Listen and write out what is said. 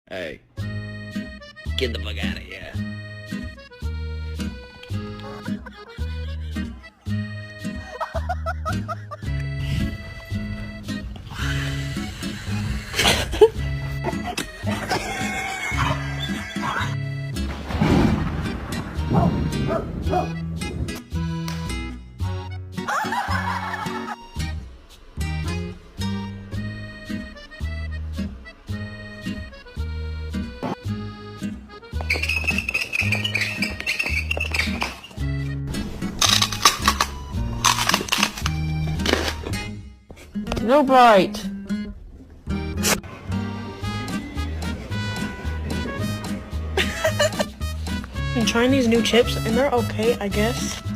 Hey, get the fuck out of here. No bite. I'm trying these new chips and they're okay, I guess.